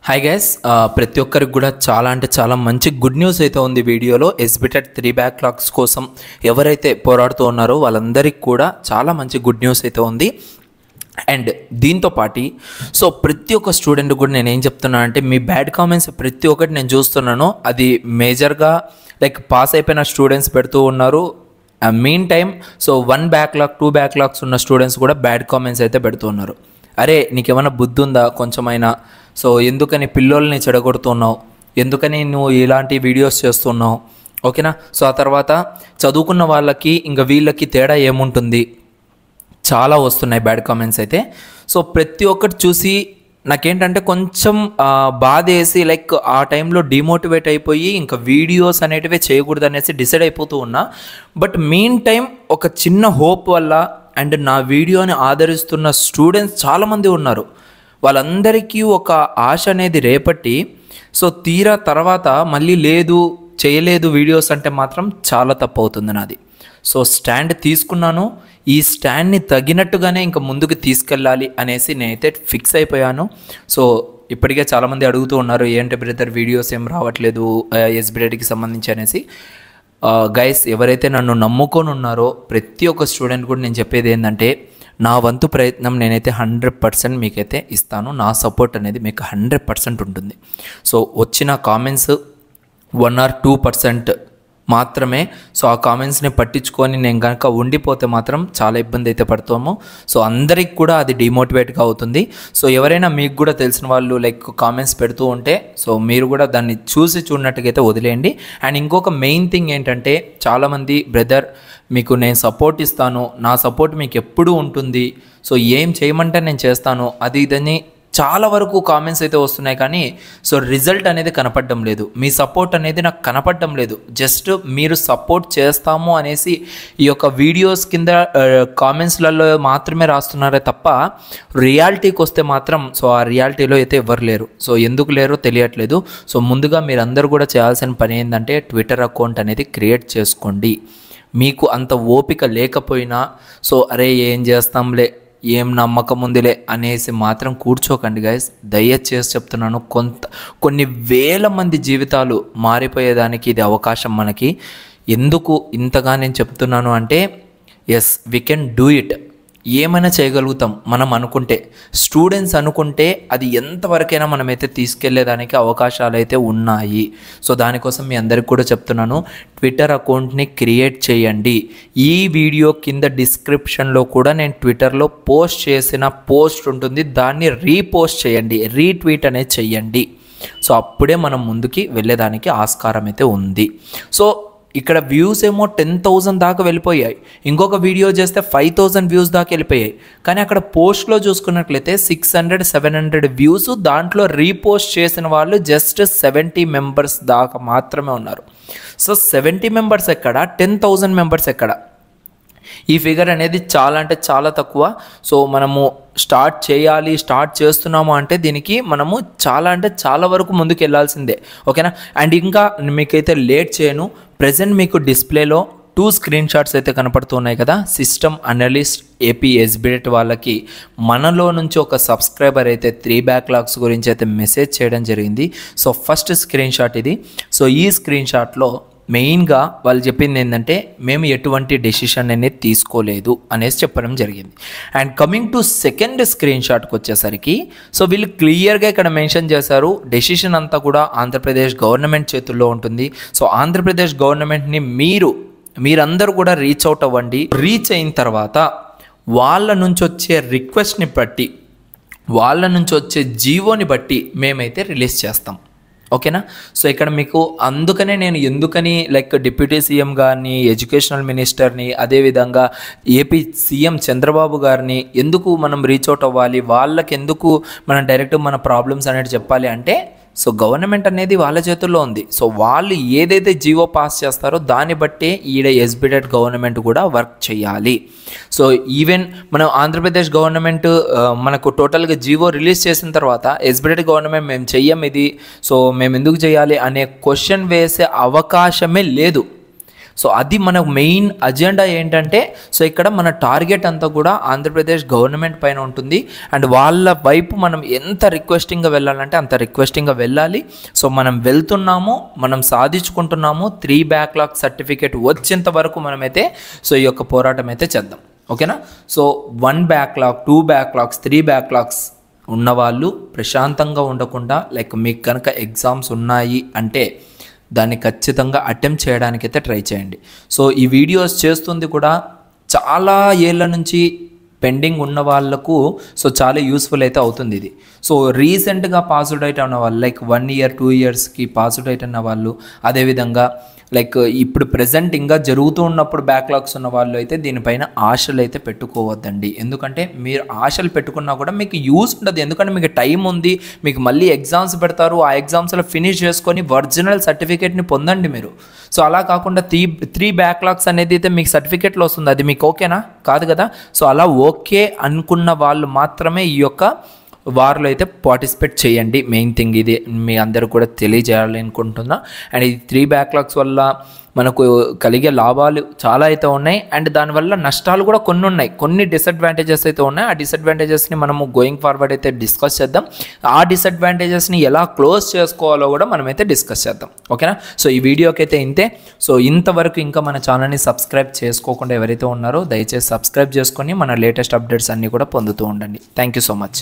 Hi guys, ప్రతి ఒక్కరికి కూడా చాలా అంటే చాలా మంచి గుడ్ న్యూస్ అయితే ఉంది. వీడియోలో ఎస్బిటెట్ 3 బ్యాక్లాగ్స్ కోసం ఎవరైతే పోరాడుతూ ఉన్నారో వాళ్ళందరికీ కూడా చాలా మంచి గుడ్ న్యూస్ అయితే ఉంది. అండ్ దీంతో పాటు ప్రతి ఒక్క స్టూడెంట్ కూడా నేను ఏం చెప్తున్నాను అంటే, మీ బ్యాడ్ కామెంట్స్ ప్రతి ఒక్కటి నేను చూస్తున్నాను. అది మేజర్గా పాస్ అయిపోయిన స్టూడెంట్స్ పెడుతూ ఉన్నారు. మీన్ టైమ్ 1 బ్యాక్లాగ్ 2 బ్యాక్లాగ్స్ ఉన్న స్టూడెంట్స్ కూడా బ్యాడ్ కామెంట్స్ అయితే పెడుతున్నారు. అరే నీకేమైనా బుద్ధి ఉందా కొంచెమైనా? ఎందుకని పిల్లోల్ని చెడగొడుతున్నావు, ఎందుకని నువ్వు ఇలాంటి వీడియోస్ చేస్తున్నావు, ఓకేనా? ఆ తర్వాత చదువుకున్న వాళ్ళకి ఇంకా వీళ్ళకి తేడా ఏముంటుంది, చాలా వస్తున్నాయి బ్యాడ్ కామెంట్స్ అయితే. ప్రతి ఒక్కటి చూసి నాకేంటంటే కొంచెం బాధ వేసి ఆ టైంలో డిమోటివేట్ అయిపోయి ఇంకా వీడియోస్ అనేటివి చేయకూడదు అనేసి డిసైడ్ అయిపోతూ ఉన్నా. బట్ మీన్ టైం ఒక చిన్న హోప్ వల్ల అండ్ నా వీడియోని ఆదరిస్తున్న స్టూడెంట్స్ చాలామంది ఉన్నారు. వాళ్ళందరికీ ఒక ఆశ అనేది రేపట్టి తీరా తర్వాత మళ్ళీ చేయలేదు వీడియోస్ అంటే మాత్రం చాలా తప్పు అవుతుంది నాది. స్టాండ్ తీసుకున్నాను. ఈ స్టాండ్ని తగినట్టుగానే ఇంకా ముందుకు తీసుకెళ్ళాలి అనేసి నేనైతే ఫిక్స్ అయిపోయాను. ఇప్పటికే చాలామంది అడుగుతూ ఉన్నారు, ఏంటి బ్రదర్ వీడియోస్ ఏం రావట్లేదు ఎస్బిటెట్కి సంబంధించి అనేసి. గైస్, ఎవరైతే నన్ను నమ్ముకొని ఉన్నారో ప్రతి ఒక్క స్టూడెంట్ కూడా నేను చెప్పేది ఏంటంటే, నా వంతు ప్రయత్నం నేనైతే 100% మీకైతే ఇస్తాను. నా సపోర్ట్ అనేది మీకు 100% ఉంటుంది. వచ్చిన కామెంట్స్ 1 or 2% మాత్రమే. ఆ కామెంట్స్ని పట్టించుకొని నేను కనుక ఉండిపోతే మాత్రం చాలా ఇబ్బంది అయితే పడతాము. అందరికి కూడా అది డిమోటివేట్గా అవుతుంది. ఎవరైనా మీకు కూడా తెలిసిన వాళ్ళు కామెంట్స్ పెడుతూ ఉంటే మీరు కూడా దాన్ని చూడనట్టుగైతే వదిలేయండి. అండ్ ఇంకొక మెయిన్ థింగ్ ఏంటంటే, చాలామంది బ్రదర్ మీకు నేను సపోర్ట్ ఇస్తాను, నా సపోర్ట్ మీకు ఎప్పుడూ ఉంటుంది, ఏం చేయమంటే నేను చేస్తాను, అది ఇదని చాలా వరకు కామెంట్స్ అయితే వస్తున్నాయి. కానీ రిజల్ట్ అనేది కనపడడం లేదు, మీ సపోర్ట్ అనేది నాకు కనపడడం లేదు. జస్ట్ మీరు సపోర్ట్ చేస్తాము అనేసి ఈ యొక్క వీడియోస్ కింద కామెంట్స్లలో మాత్రమే రాస్తున్నారే తప్ప రియాలిటీకి వస్తే మాత్రం ఆ రియాలిటీలో అయితే ఎవరు లేరు. ఎందుకు లేరో తెలియట్లేదు. ముందుగా మీరందరూ కూడా చేయాల్సిన పని ఏంటంటే, ట్విట్టర్ అకౌంట్ అనేది క్రియేట్ చేసుకోండి. మీకు అంత ఓపిక లేకపోయినా అరే ఏం చేస్తాంలే, ఏం నమ్మకం ఉందిలే అనేసి మాత్రం కూర్చోకండి గైస్. దయచేసి చెప్తున్నాను, కొన్ని వేల మంది జీవితాలు మారిపోయేదానికి ఇది అవకాశం మనకి. ఎందుకు ఇంతగా నేను చెప్తున్నాను అంటే, yes we can do it. ఏమైనా చేయగలుగుతాం మనం అనుకుంటే. స్టూడెంట్స్ అనుకుంటే అది ఎంతవరకైనా మనమైతే తీసుకెళ్లేదానికి అవకాశాలు అయితే ఉన్నాయి. దానికోసం మీ అందరికి కూడా చెప్తున్నాను, ట్విట్టర్ అకౌంట్ని క్రియేట్ చేయండి. ఈ వీడియో కింద డిస్క్రిప్షన్లో కూడా నేను ట్విట్టర్లో పోస్ట్ చేసిన పోస్ట్ ఉంటుంది, దాన్ని రీపోస్ట్ చేయండి, రీట్వీట్ అనేది చెయ్యండి. అప్పుడే మనం ముందుకి వెళ్ళేదానికి ఆస్కారం అయితే ఉంది. ఇక్కడ వ్యూస్ ఏమో 10,000 దాకా వెళ్ళిపోయాయి. ఇంకొక వీడియో చేస్తే 5,000 వ్యూస్ దాకా వెళ్ళిపోయాయి. కానీ అక్కడ పోస్ట్లో చూసుకున్నట్లయితే 600-700 వ్యూస్, దాంట్లో రీపోస్ట్ చేసిన వాళ్ళు జస్ట్ 70 మెంబర్స్ దాకా మాత్రమే ఉన్నారు. 70 మెంబర్స్ ఎక్కడ, 10,000 మెంబర్స్ ఎక్కడ? ఈ ఫిగర్ అనేది చాలా అంటే చాలా తక్కువ. మనము స్టార్ట్ చేస్తున్నాము అంటే దీనికి మనము చాలా అంటే చాలా వరకు ముందుకు వెళ్ళాల్సిందే, ఓకేనా? అండ్ ఇంకా మీకైతే లేట్ చేయను. ప్రెజెంట్ మీకు డిస్ప్లేలో 2 స్క్రీన్ షాట్స్ అయితే కనపడుతున్నాయి కదా. సిస్టమ్ అనలిస్ట్ ఏపీ ఎస్బిటెట్ వాళ్ళకి మనలో నుంచి ఒక సబ్స్క్రైబర్ అయితే 3 బ్యాక్లాగ్స్ గురించి అయితే మెసేజ్ చేయడం జరిగింది. ఫస్ట్ స్క్రీన్ షాట్ ఇది. ఈ స్క్రీన్ షాట్లో మెయిన్గా వాళ్ళు చెప్పింది ఏంటంటే, మేము ఎటువంటి డెసిషన్ అనేది తీసుకోలేదు అనేసి చెప్పడం జరిగింది. And coming to second screen షాట్కి వచ్చేసరికి వీళ్ళు క్లియర్గా ఇక్కడ మెన్షన్ చేశారు, డెసిషన్ అంతా కూడా ఆంధ్రప్రదేశ్ గవర్నమెంట్ చేతుల్లో ఉంటుంది. ఆంధ్రప్రదేశ్ గవర్నమెంట్ని మీరందరూ కూడా రీచ్ అవుట్ అవ్వండి. రీచ్ అయిన తర్వాత వాళ్ళ నుంచి వచ్చే రిక్వెస్ట్ని బట్టి, వాళ్ళ నుంచి వచ్చే జీవోని బట్టి మేమైతే రిలీజ్ చేస్తాం, ఓకేనా? ఇక్కడ మీకు అందుకనే నేను ఎందుకని డిప్యూటీ సీఎం గారిని, ఎడ్యుకేషనల్ మినిస్టర్ని, అదేవిధంగా ఏపీ సీఎం చంద్రబాబు గారిని ఎందుకు మనం రీచ్ అవుట్ అవ్వాలి, వాళ్ళకి ఎందుకు మనం డైరెక్ట్ మన ప్రాబ్లమ్స్ అనేది చెప్పాలి అంటే, గవర్నమెంట్ అనేది వాళ్ళ చేతుల్లో ఉంది. వాళ్ళు ఏదైతే జీవో పాస్ చేస్తారో దాన్ని బట్టే ఈడ ఎస్బిటెట్ గవర్నమెంట్ కూడా వర్క్ చేయాలి. ఈవెన్ మనం ఆంధ్రప్రదేశ్ గవర్నమెంట్ మనకు టోటల్గా జీవో రిలీజ్ చేసిన తర్వాత ఎస్బిటెట్ గవర్నమెంట్ మేము చెయ్యం ఇది, మేము ఎందుకు చేయాలి అనే క్వశ్చన్ వేసే అవకాశమే లేదు. సో అది మన మెయిన్ అజెండా ఏంటంటే, సో ఇక్కడ మన టార్గెట్ అంతా కూడా ఆంధ్రప్రదేశ్ గవర్నమెంట్ పైన ఉంటుంది. అండ్ వాళ్ళ వైపు మనం ఎంత రిక్వెస్టింగ్గా వెళ్ళాలంటే అంత రిక్వెస్టింగ్గా వెళ్ళాలి. సో మనం వెళ్తున్నాము, మనం సాధించుకుంటున్నాము. 3 బ్యాక్లాగ్ సర్టిఫికేట్ వచ్చేంత వరకు మనమైతే సో ఈ యొక్క పోరాటం అయితే చేద్దాం. ఓకేనా? సో 1 బ్యాక్లాగ్, 2 బ్యాక్లాగ్స్, 3 బ్యాక్లాగ్స్ ఉన్నవాళ్ళు ప్రశాంతంగా ఉండకుండా, లైక్ మీకు కనుక ఎగ్జామ్స్ ఉన్నాయి అంటే దాన్ని ఖచ్చితంగా అటెంప్ట్ చేయడానికైతే ట్రై చేయండి. సో ఈ వీడియోస్ చేస్తుంది కూడా చాలా ఏళ్ళ నుంచి పెండింగ్ ఉన్న వాళ్ళకు సో చాలా యూస్ఫుల్ అయితే అవుతుంది ఇది. సో రీసెంట్గా పాస్డ్ అవుట్ ఉన్న వాళ్ళు, లైక్ 1 ఇయర్ 2 ఇయర్స్కి పాస్డ్ అవుట్ ఉన్న వాళ్ళు, అదేవిధంగా లైక్ ఇప్పుడు ప్రజెంట్ ఇంకా జరుగుతూ ఉన్నప్పుడు బ్యాక్లాగ్స్ ఉన్న వాళ్ళు అయితే దీనిపైన ఆశలు అయితే పెట్టుకోవద్దండి. ఎందుకంటే మీరు ఆశలు పెట్టుకున్నా కూడా మీకు యూజ్ ఉండదు. ఎందుకంటే మీకు టైం ఉంది, మీకు మళ్ళీ ఎగ్జామ్స్ పెడతారు, ఆ ఎగ్జామ్స్లో ఫినిష్ చేసుకొని ఒరిజినల్ సర్టిఫికేట్ని పొందండి మీరు. సో అలా కాకుండా 3 బ్యాక్లాగ్స్ అనేది అయితే మీకు సర్టిఫికేట్లో వస్తుంది, అది మీకు ఓకేనా? కాదు కదా. సో అలా ఓకే అనుకున్న వాళ్ళు మాత్రమే ఈ యొక్క వారిలో అయితే పార్టిసిపేట్ చేయండి. మెయిన్ థింగ్ ఇది మీ అందరూ కూడా తెలియజేయాలి అనుకుంటున్నా. అండ్ ఈ 3 బ్యాక్లాగ్స్ వల్ల మనకు కలిగే లాభాలు చాలా అయితే ఉన్నాయి, అండ్ దానివల్ల నష్టాలు కూడా కొన్ని ఉన్నాయి, కొన్ని డిసడ్వాంటేజెస్ అయితే ఉన్నాయి. ఆ డిసడ్వాంటేజెస్ని మనము గోయింగ్ ఫార్వర్డ్ అయితే డిస్కస్ చేద్దాం. ఆ డిసడ్వాంటేజెస్ని ఎలా క్లోజ్ చేసుకోవాలో కూడా మనమైతే డిస్కస్ చేద్దాం. ఓకేనా? సో ఈ వీడియోకి అయితే ఇంతే. సో ఇంతవరకు ఇంకా మన ఛానల్ని సబ్స్క్రైబ్ చేసుకోకుండా ఎవరైతే ఉన్నారో దయచేసి సబ్స్క్రైబ్ చేసుకొని మన లేటెస్ట్ అప్డేట్స్ అన్నీ కూడా పొందుతూ ఉండండి. Thank you so much.